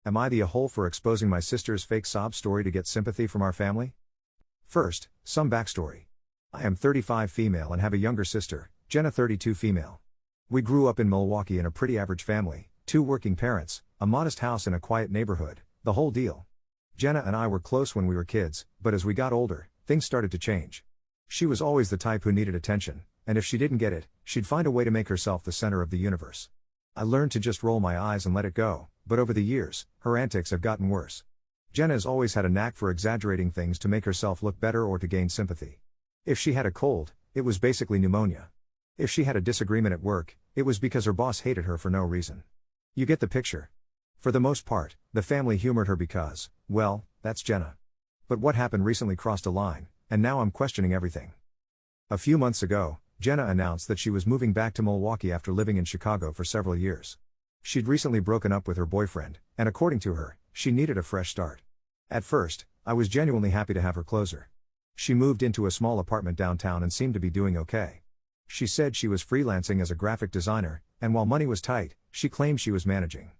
Am I the a-hole for exposing my sister's fake sob story to get sympathy from our family? First, some backstory. I am 35 female and have a younger sister, Jenna 32 female. We grew up in Milwaukee in a pretty average family, 2 working parents, a modest house in a quiet neighborhood, the whole deal. Jenna and I were close when we were kids, but as we got older, things started to change. She was always the type who needed attention, and if she didn't get it, she'd find a way to make herself the center of the universe. I learned to just roll my eyes and let it go, but over the years, her antics have gotten worse. Jenna's always had a knack for exaggerating things to make herself look better or to gain sympathy. If she had a cold, it was basically pneumonia. If she had a disagreement at work, it was because her boss hated her for no reason. You get the picture. For the most part, the family humored her because, well, that's Jenna. But what happened recently crossed a line, and now I'm questioning everything. A few months ago, Jenna announced that she was moving back to Milwaukee after living in Chicago for several years. She'd recently broken up with her boyfriend, and according to her, she needed a fresh start. At first, I was genuinely happy to have her closer. She moved into a small apartment downtown and seemed to be doing okay. She said she was freelancing as a graphic designer, and while money was tight, she claimed she was managing.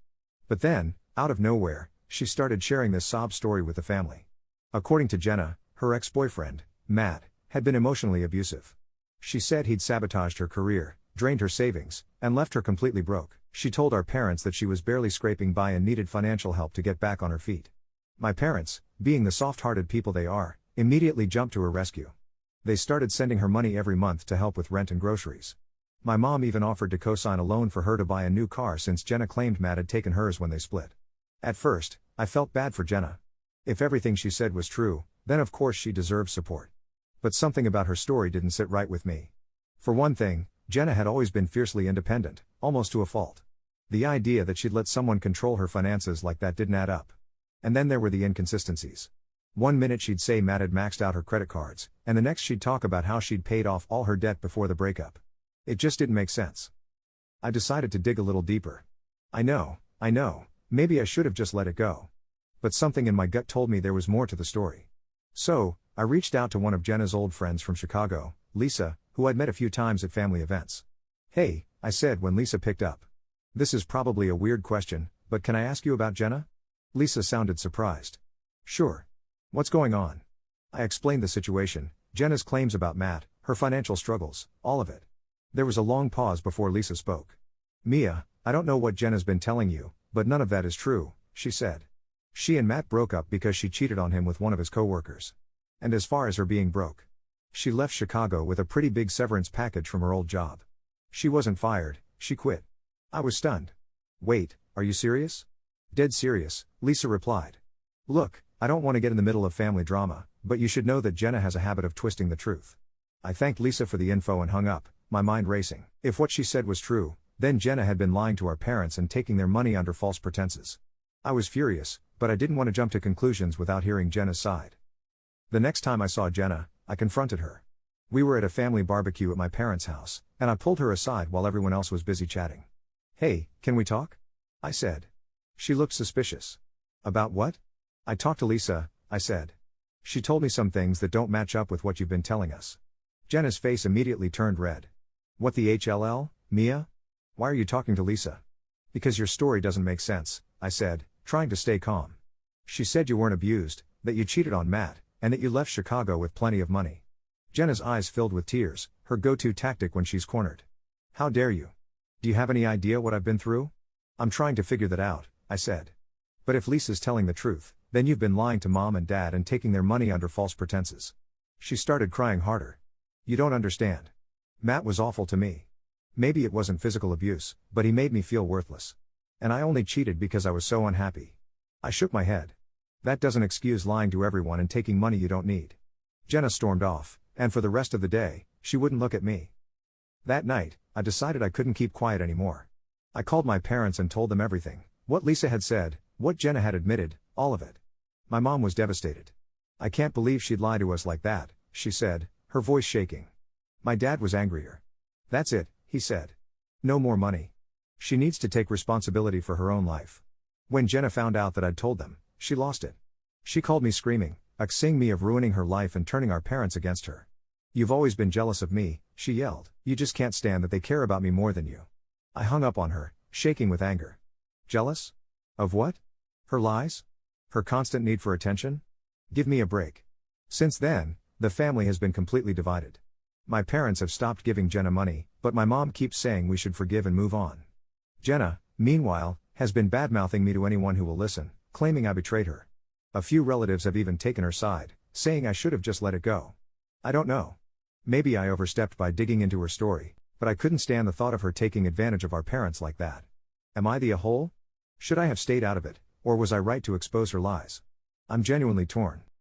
But then, out of nowhere, she started sharing this sob story with the family. According to Jenna, her ex-boyfriend, Matt, had been emotionally abusive. She said he'd sabotaged her career, drained her savings, and left her completely broke. She told our parents that she was barely scraping by and needed financial help to get back on her feet. My parents, being the soft-hearted people they are, immediately jumped to her rescue. They started sending her money every month to help with rent and groceries. My mom even offered to co-sign a loan for her to buy a new car since Jenna claimed Matt had taken hers when they split. At first, I felt bad for Jenna. If everything she said was true, then of course she deserved support. But something about her story didn't sit right with me. For one thing, Jenna had always been fiercely independent, almost to a fault. The idea that she'd let someone control her finances like that didn't add up. And then there were the inconsistencies. One minute she'd say Matt had maxed out her credit cards, and the next she'd talk about how she'd paid off all her debt before the breakup. It just didn't make sense. I decided to dig a little deeper. I know, maybe I should have just let it go. But something in my gut told me there was more to the story. So, I reached out to one of Jenna's old friends from Chicago, Lisa, who I'd met a few times at family events. "Hey," I said when Lisa picked up. "This is probably a weird question, but can I ask you about Jenna?" Lisa sounded surprised. "Sure. What's going on?" I explained the situation, Jenna's claims about Matt, her financial struggles, all of it. There was a long pause before Lisa spoke. "Mia, I don't know what Jenna's been telling you, but none of that is true," she said. "She and Matt broke up because she cheated on him with one of his coworkers. And as far as her being broke, she left Chicago with a pretty big severance package from her old job. She wasn't fired, she quit." I was stunned. "Wait, are you serious?" "Dead serious," Lisa replied. "Look, I don't want to get in the middle of family drama, but you should know that Jenna has a habit of twisting the truth." I thanked Lisa for the info and hung up, my mind racing. If what she said was true, then Jenna had been lying to our parents and taking their money under false pretenses. I was furious, but I didn't want to jump to conclusions without hearing Jenna's side. The next time I saw Jenna, I confronted her. We were at a family barbecue at my parents' house, and I pulled her aside while everyone else was busy chatting. "Hey, can we talk?" I said. She looked suspicious. "About what?" "I talked to Lisa," I said. "She told me some things that don't match up with what you've been telling us." Jenna's face immediately turned red. "What the HLL, Mia? Why are you talking to Lisa?" "Because your story doesn't make sense," I said, trying to stay calm. "She said you weren't abused, that you cheated on Matt, and that you left Chicago with plenty of money." Jenna's eyes filled with tears, her go-to tactic when she's cornered. "How dare you? Do you have any idea what I've been through?" "I'm trying to figure that out," I said. "But if Lisa's telling the truth, then you've been lying to Mom and Dad and taking their money under false pretenses." She started crying harder. "You don't understand. Matt was awful to me. Maybe it wasn't physical abuse, but he made me feel worthless. And I only cheated because I was so unhappy." I shook my head. "That doesn't excuse lying to everyone and taking money you don't need." Jenna stormed off, and for the rest of the day, she wouldn't look at me. That night, I decided I couldn't keep quiet anymore. I called my parents and told them everything, what Lisa had said, what Jenna had admitted, all of it. My mom was devastated. "I can't believe she'd lie to us like that," she said, her voice shaking. My dad was angrier. "That's it," he said. "No more money. She needs to take responsibility for her own life." When Jenna found out that I'd told them, she lost it. She called me screaming, accusing me of ruining her life and turning our parents against her. "You've always been jealous of me," she yelled. "You just can't stand that they care about me more than you." I hung up on her, shaking with anger. "Jealous? Of what?" Her lies? Her constant need for attention? Give me a break. Since then, the family has been completely divided. My parents have stopped giving Jenna money, but my mom keeps saying we should forgive and move on. Jenna, meanwhile, has been badmouthing me to anyone who will listen, claiming I betrayed her. A few relatives have even taken her side, saying I should have just let it go. I don't know. Maybe I overstepped by digging into her story, but I couldn't stand the thought of her taking advantage of our parents like that. Am I the a-hole? Should I have stayed out of it, or was I right to expose her lies? I'm genuinely torn.